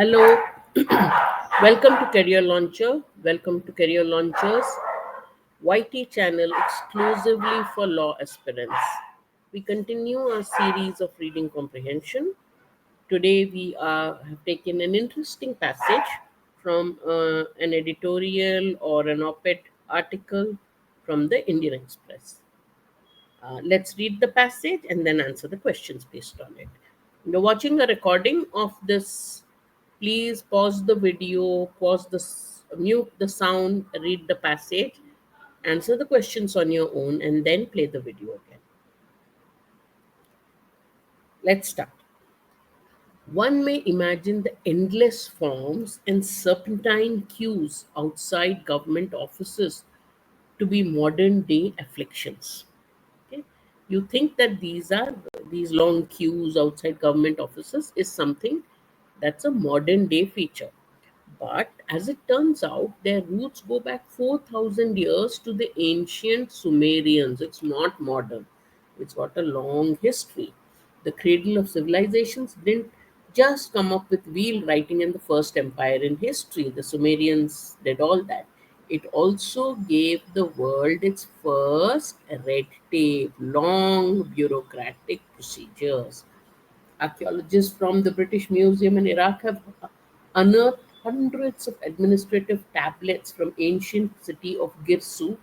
Hello, welcome to Career Launcher. Welcome to Career Launcher's YT channel exclusively for law aspirants. We continue our series of reading comprehension. Today have taken an interesting passage from an editorial or an op-ed article from the Indian Express. Let's read the passage and then answer the questions based on it. You're watching a recording of this. Please pause the video, mute the sound, read the passage, answer the questions on your own, and then play the video again. Let's start. One may imagine the endless forms and serpentine queues outside government offices to be modern day afflictions. Okay? You think that these long queues outside government offices is something that's a modern day feature. But as it turns out, their roots go back 4,000 years to the ancient Sumerians. It's not modern, it's got a long history. The cradle of civilizations didn't just come up with wheel writing in the first empire in history. The Sumerians did all that. It also gave the world its first red tape, long bureaucratic procedures. Archaeologists from the British Museum in Iraq have unearthed hundreds of administrative tablets from ancient city of Girsu,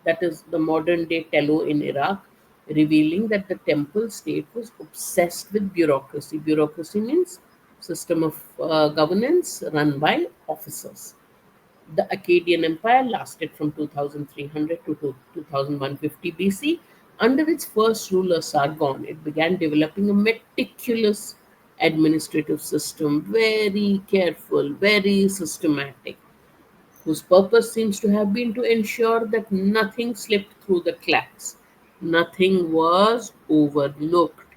that is the modern day Tello in Iraq, revealing that the temple state was obsessed with bureaucracy. Bureaucracy means system of governance run by officers. The Akkadian Empire lasted from 2300 to 2150 BC. Under its first ruler, Sargon, it began developing a meticulous administrative system, very careful, very systematic, whose purpose seems to have been to ensure that nothing slipped through the cracks, nothing was overlooked.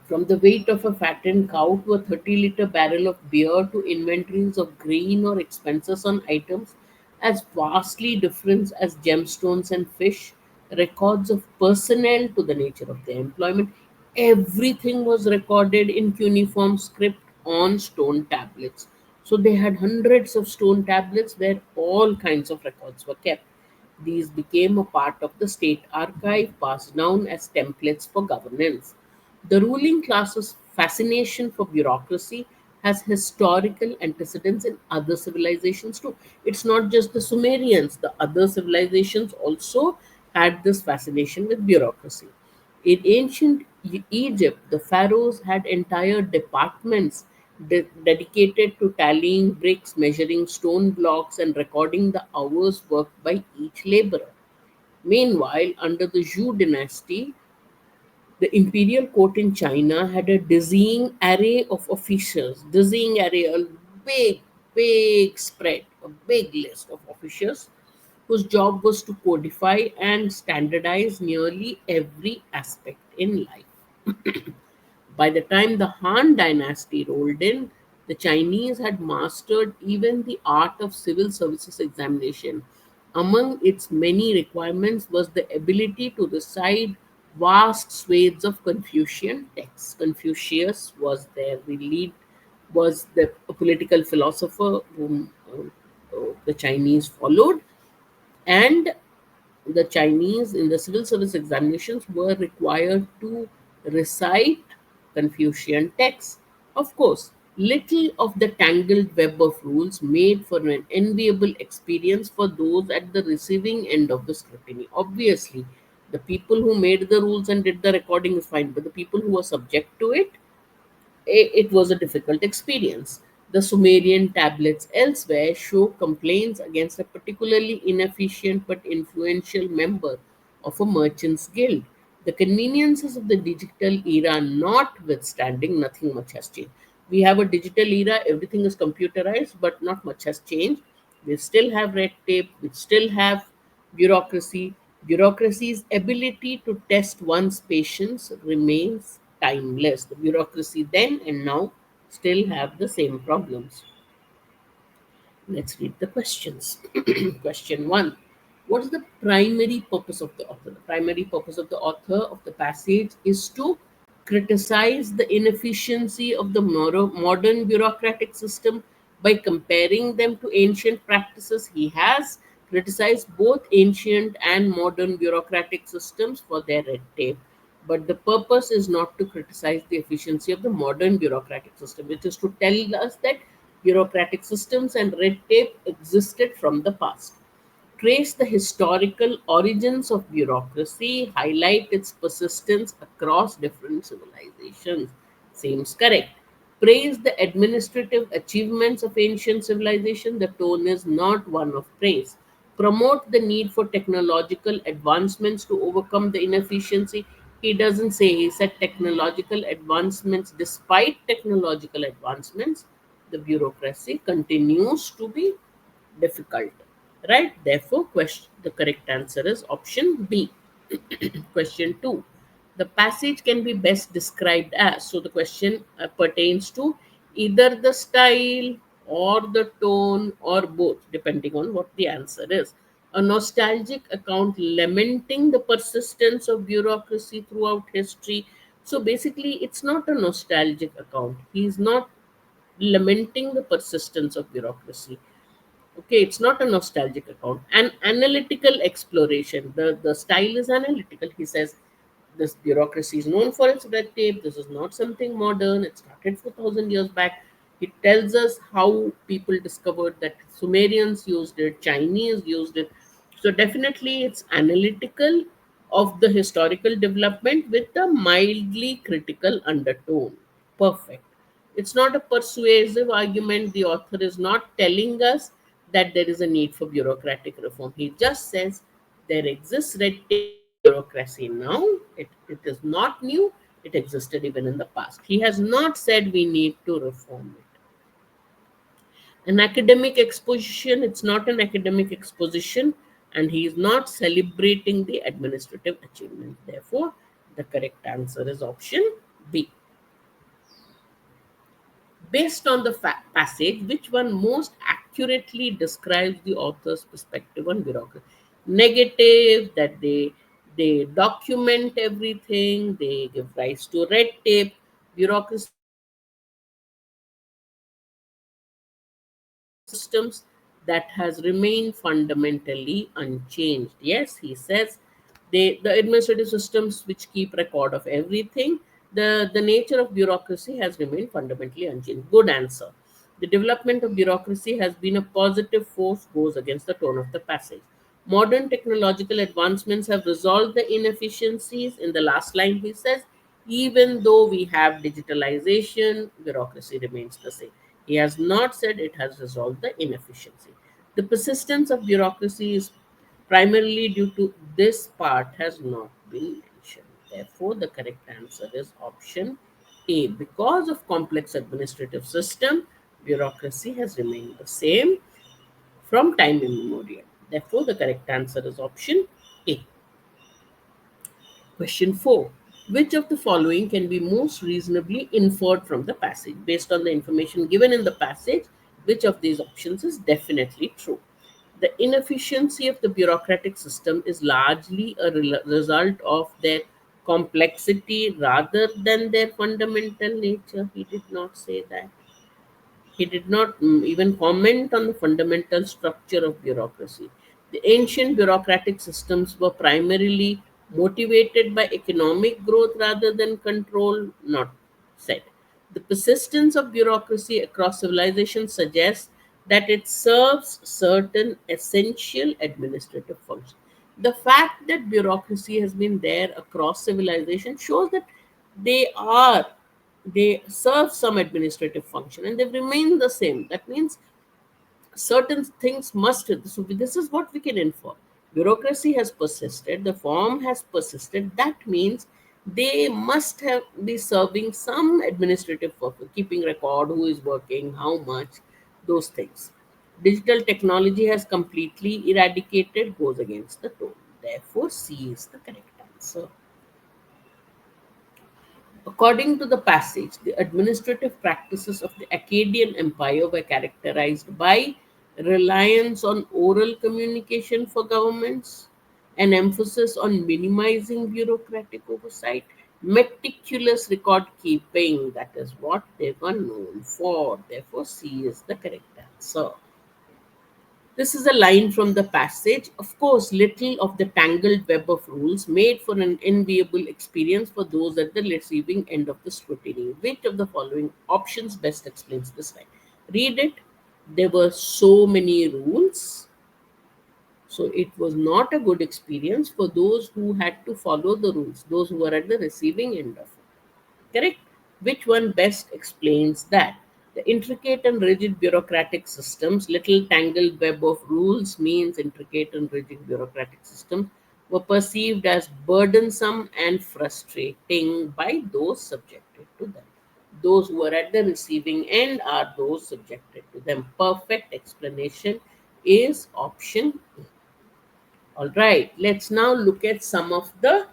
From the weight of a fattened cow to a 30-liter barrel of beer to inventories of grain or expenses on items as vastly different as gemstones and fish, records of personnel to the nature of their employment, everything was recorded in cuneiform script on stone tablets. So they had hundreds of stone tablets where all kinds of records were kept. These became a part of the state archive, passed down as templates for governance. The ruling class's fascination for bureaucracy has historical antecedents in other civilizations too. It's not just the Sumerians, the other civilizations also had this fascination with bureaucracy. In ancient Egypt, the pharaohs had entire departments dedicated to tallying bricks, measuring stone blocks, and recording the hours worked by each laborer. Meanwhile, under the Zhou dynasty, the imperial court in China had a dizzying array of officials, dizzying array, a big, big spread, a big list of officials whose job was to codify and standardize nearly every aspect in life. By the time the Han dynasty rolled in, the Chinese had mastered even the art of civil services examination. Among its many requirements was the ability to recite vast swathes of Confucian texts. Confucius was their lead, was the a political philosopher whom the Chinese followed, and the Chinese in the civil service examinations were required to recite Confucian texts. Of course, little of the tangled web of rules made for an enviable experience for those at the receiving end of the scrutiny. Obviously, the people who made the rules and did the recording is fine, but the people who were subject to it, it was a difficult experience. The Sumerian tablets elsewhere show complaints against a particularly inefficient but influential member of a merchants' guild. The conveniences of the digital era notwithstanding, nothing much has changed. We have a digital era, everything is computerized, but not much has changed. We still have red tape, we still have bureaucracy. Bureaucracy's ability to test one's patience remains timeless. The bureaucracy then and now still have the same problems. Let's read the questions. Question 1. What is the primary purpose of the author? The primary purpose of the author of the passage is to criticized the inefficiency of the modern bureaucratic system by comparing them to ancient practices. He has criticized both ancient and modern bureaucratic systems for their red tape. But the purpose is not to criticize the efficiency of the modern bureaucratic system. It is to tell us that bureaucratic systems and red tape existed from the past, trace the historical origins of bureaucracy, highlight its persistence across different civilizations. Seems correct. Praise the administrative achievements of ancient civilization. The tone is not one of praise. Promote the need for technological advancements to overcome the inefficiency. He doesn't say, he said technological advancements. Despite technological advancements, the bureaucracy continues to be difficult, right? Therefore, the correct answer is option B. Question 2, the passage can be best described as, so the question pertains to either the style or the tone or both, depending on what the answer is. A nostalgic account lamenting the persistence of bureaucracy throughout history. So basically, it's not a nostalgic account. He's not lamenting the persistence of bureaucracy. Okay, it's not a nostalgic account. An analytical exploration. The style is analytical. He says this bureaucracy is known for its red tape. This is not something modern. It started 4,000 years back. It tells us how people discovered that Sumerians used it, Chinese used it. So definitely it's analytical of the historical development with a mildly critical undertone. Perfect. It's not a persuasive argument. The author is not telling us that there is a need for bureaucratic reform. He just says there exists red tape and bureaucracy now. It is not new. It existed even in the past. He has not said we need to reform it. An academic exposition, it's not an academic exposition, and he is not celebrating the administrative achievement. Therefore, the correct answer is option B. Based on the passage, which one most accurately describes the author's perspective on bureaucracy? Negative, that they document everything, they give rise to red tape. Bureaucracy is systems that has remained fundamentally unchanged. Yes, he says the administrative systems which keep record of everything, the nature of bureaucracy has remained fundamentally unchanged. Good answer. The development of bureaucracy has been a positive force, goes against the tone of the passage. Modern technological advancements have resolved the inefficiencies. In the last line, he says, even though we have digitalization, bureaucracy remains the same. He has not said it has resolved the inefficiency. The persistence of bureaucracy is primarily due to this part has not been mentioned. Therefore, the correct answer is option A. Because of complex administrative system, bureaucracy has remained the same from time immemorial. Therefore, the correct answer is option A. Question 4. Which of the following can be most reasonably inferred from the passage? Based on the information given in the passage, which of these options is definitely true? The inefficiency of the bureaucratic system is largely a result of their complexity rather than their fundamental nature. He did not say that. He did not even comment on the fundamental structure of bureaucracy. The ancient bureaucratic systems were primarily motivated by economic growth rather than control, not said. The persistence of bureaucracy across civilizations suggests that it serves certain essential administrative functions. The fact that bureaucracy has been there across civilization shows that they are they serve some administrative function and they've remained the same. That means certain things must, so this is what we can infer. Bureaucracy has persisted, the form has persisted. That means they must have be serving some administrative purpose, keeping record who is working, how much, those things. Digital technology has completely eradicated, goes against the tone. Therefore, C is the correct answer. According to the passage, the administrative practices of the Akkadian Empire were characterized by reliance on oral communication for governments, an emphasis on minimizing bureaucratic oversight, Meticulous record keeping, that is what they were known for. Therefore, C is the correct answer. This is a line from the passage. Of course, little of the tangled web of rules made for an enviable experience for those at the receiving end of the scrutiny. Which of the following options best explains this line? Read it. There were so many rules, so it was not a good experience for those who had to follow the rules, those who were at the receiving end of it. Correct? Which one best explains that? The intricate and rigid bureaucratic systems, little tangled web of rules means intricate and rigid bureaucratic systems were perceived as burdensome and frustrating by those subjected to them. Those who are at the receiving end are those subjected to them. Perfect explanation is option A. All right, let's now look at some of the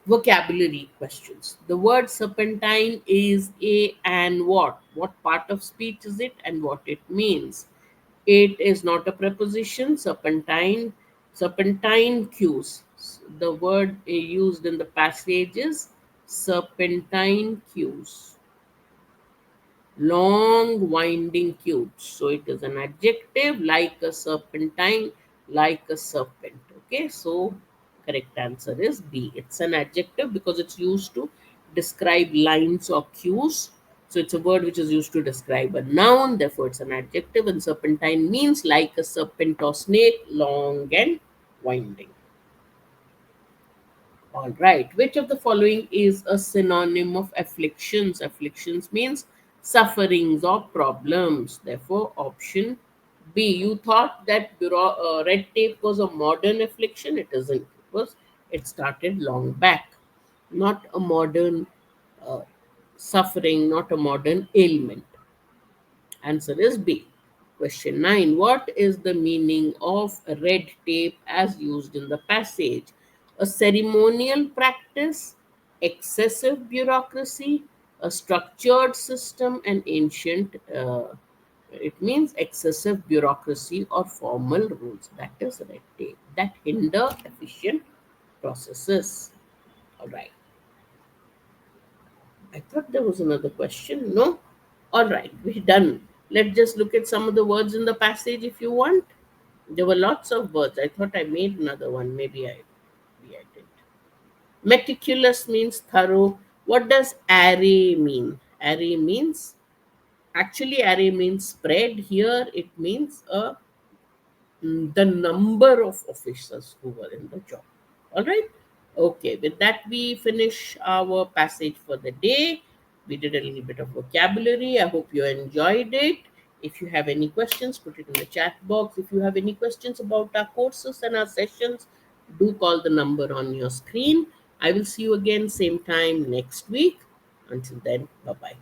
vocabulary questions. The word serpentine is a and what? What part of speech is it and what it means? It is not a preposition. Serpentine cues. The word used in the passage is serpentine cues, long winding cubes. So it is an adjective, like a serpentine, like a serpent. Okay, so correct answer is B. It's an adjective because it's used to describe lines or cues. So it's a word which is used to describe a noun, therefore it's an adjective, and serpentine means like a serpent or snake, long and winding. All right. Which of the following is a synonym of afflictions? Afflictions means sufferings or problems. Therefore, option B. You thought that red tape was a modern affliction. It isn't. It started long back. Not a modern uh, suffering, not a modern ailment. Answer is B. Question 9. What is the meaning of red tape as used in the passage? A ceremonial practice, excessive bureaucracy, a structured system, an ancient. It means excessive bureaucracy or formal rules. That is red tape that hinder efficient processes. All right. I thought there was another question. No? All right, we're done. Let's just look at some of the words in the passage if you want. There were lots of words. I thought I made another one. Maybe I did. Meticulous means thorough. What does array mean? Array means, actually, array means spread. Here it means the number of officers who were in the job. All right. Okay. With that, we finish our passage for the day. We did a little bit of vocabulary. I hope you enjoyed it. If you have any questions, put it in the chat box. If you have any questions about our courses and our sessions, do call the number on your screen. I will see you again same time next week. Until then, bye bye.